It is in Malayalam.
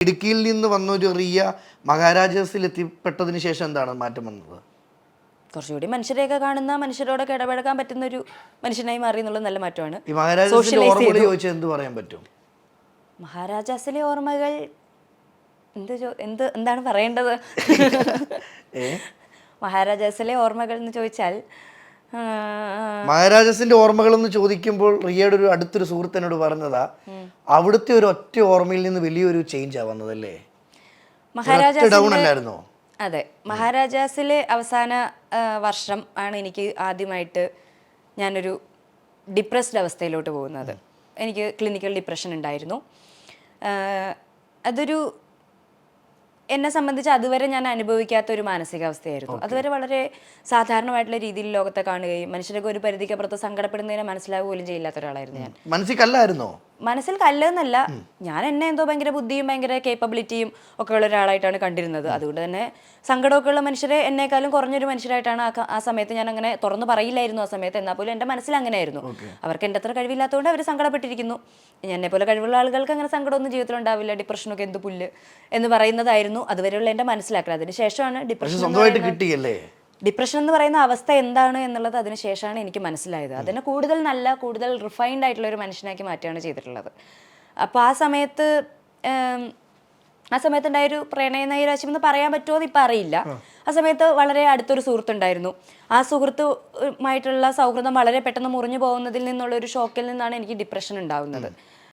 ഇടുക്കിയിൽ നിന്ന് വന്നൊരു റിയ മഹാരാജാസിൽ എത്തിപ്പെട്ടതിന് ശേഷം എന്താണ് മാറ്റം വന്നത്? കുറച്ചുകൂടി മനുഷ്യരെയൊക്കെ കാണുന്ന, മനുഷ്യരോടൊക്കെ ഇടപഴകാൻ പറ്റുന്ന ഒരു മനുഷ്യനായി മാറി എന്നുള്ളത് നല്ല മാറ്റമാണ്. ഈ മഹാരാജാസിന്റെ ഓർമ്മകൾ ചോദിച്ചാൽ എന്ത് പറയാൻ പറ്റും? മഹാരാജാസിലെ ഓർമ്മകൾ എന്താണ് പറയേണ്ടത്? മഹാരാജാസിലെ ഓർമ്മകൾ എന്ന് ചോദിച്ചാൽ, മഹാരാജാസിന്റെ ഓർമ്മകൾ എന്ന് ചോദിക്കുമ്പോൾ റിയയുടെ ഒരു അടുത്തൊരു സുഹൃത്തിനോട് പറഞ്ഞതാ, അവിടുത്തെ ഒരു ഒറ്റ ഓർമ്മയിൽ നിന്ന് വലിയൊരു ചേഞ്ചാ വന്നതല്ലേ? ഡൗൺ അല്ലായിരുന്നോ? അതെ, മഹാരാജാസിലെ അവസാന വർഷം ആണ് എനിക്ക് ആദ്യമായിട്ട് ഞാനൊരു ഡിപ്രസ്ഡ് അവസ്ഥയിലോട്ട് പോകുന്നത്. എനിക്ക് ക്ലിനിക്കൽ ഡിപ്രഷൻ ഉണ്ടായിരുന്നു. അതൊരു എന്നെ സംബന്ധിച്ച് അതുവരെ ഞാൻ അനുഭവിക്കാത്ത ഒരു മാനസികാവസ്ഥയായിരുന്നു. അതുവരെ വളരെ സാധാരണമായിട്ടുള്ള രീതിയിൽ ലോകത്തെ കാണുകയും മനുഷ്യരൊക്കെ ഒരു പരിധിക്കപ്പുറത്ത് സങ്കടപ്പെടുന്നതിനെ മനസ്സിലാവുക പോലും ചെയ്യില്ലാത്ത ഒരാളായിരുന്നു ഞാൻ. മനസ്സിൽ കല്ലായിരുന്നോ? മനസ്സിൽ കല്ലെന്നല്ല, ഞാൻ എന്നെ എന്തോ ഭയങ്കര ബുദ്ധിയും ഭയങ്കര കേപ്പബിലിറ്റിയും ഒക്കെ ഉള്ള ഒരാളായിട്ടാണ് കണ്ടിരുന്നത്. അതുകൊണ്ട് തന്നെ സങ്കടമൊക്കെ ഉള്ള മനുഷ്യരെ എന്നെക്കാളും കുറഞ്ഞൊരു മനുഷ്യരായിട്ടാണ് ആ സമയത്ത് ഞാൻ അങ്ങനെ തുറന്നു പറയില്ലായിരുന്നു. ആ സമയത്ത് എന്നാൽ പോലും എൻ്റെ മനസ്സിൽ അങ്ങനെയായിരുന്നു. അവർക്ക് എൻ്റെ അത്ര കഴിവില്ലാത്തതുകൊണ്ട് അവർ സങ്കടപ്പെട്ടിരിക്കുന്നു. എന്നെ പോലെ കഴിവുള്ള ആളുകൾക്ക് അങ്ങനെ സങ്കടമൊന്നും ജീവിതത്തിൽ ഉണ്ടാവില്ല, ഡിപ്രഷനൊക്കെ എന്ത് പുല്ല് എന്ന് പറയുന്നതായിരുന്നു അതുവരെയുള്ള എൻ്റെ മനസ്സിലാക്കൽ. അതിനുശേഷമാണ് ഡിപ്രഷൻ എന്ന് പറയുന്ന അവസ്ഥ എന്താണ് എന്നുള്ളത് അതിനുശേഷമാണ് എനിക്ക് മനസ്സിലായത്. അതിനെ കൂടുതൽ നല്ല, കൂടുതൽ റിഫൈൻഡ് ആയിട്ടുള്ള ഒരു മനുഷ്യനാക്കി മാറ്റുകയാണ് ചെയ്തിട്ടുള്ളത്. അപ്പോൾ ആ സമയത്ത് ഉണ്ടായൊരു പ്രണയ നൈരാശ്യം എന്ന് പറയാൻ പറ്റുമോ എന്ന് ഇപ്പം അറിയില്ല. ആ സമയത്ത് വളരെ അടുത്തൊരു സുഹൃത്തുണ്ടായിരുന്നു. ആ സുഹൃത്തുമായിട്ടുള്ള സൗഹൃദം വളരെ പെട്ടെന്ന് മുറിഞ്ഞു പോകുന്നതിൽ നിന്നുള്ള ഒരു ഷോക്കിൽ നിന്നാണ് എനിക്ക് ഡിപ്രഷൻ ഉണ്ടാകുന്നത്.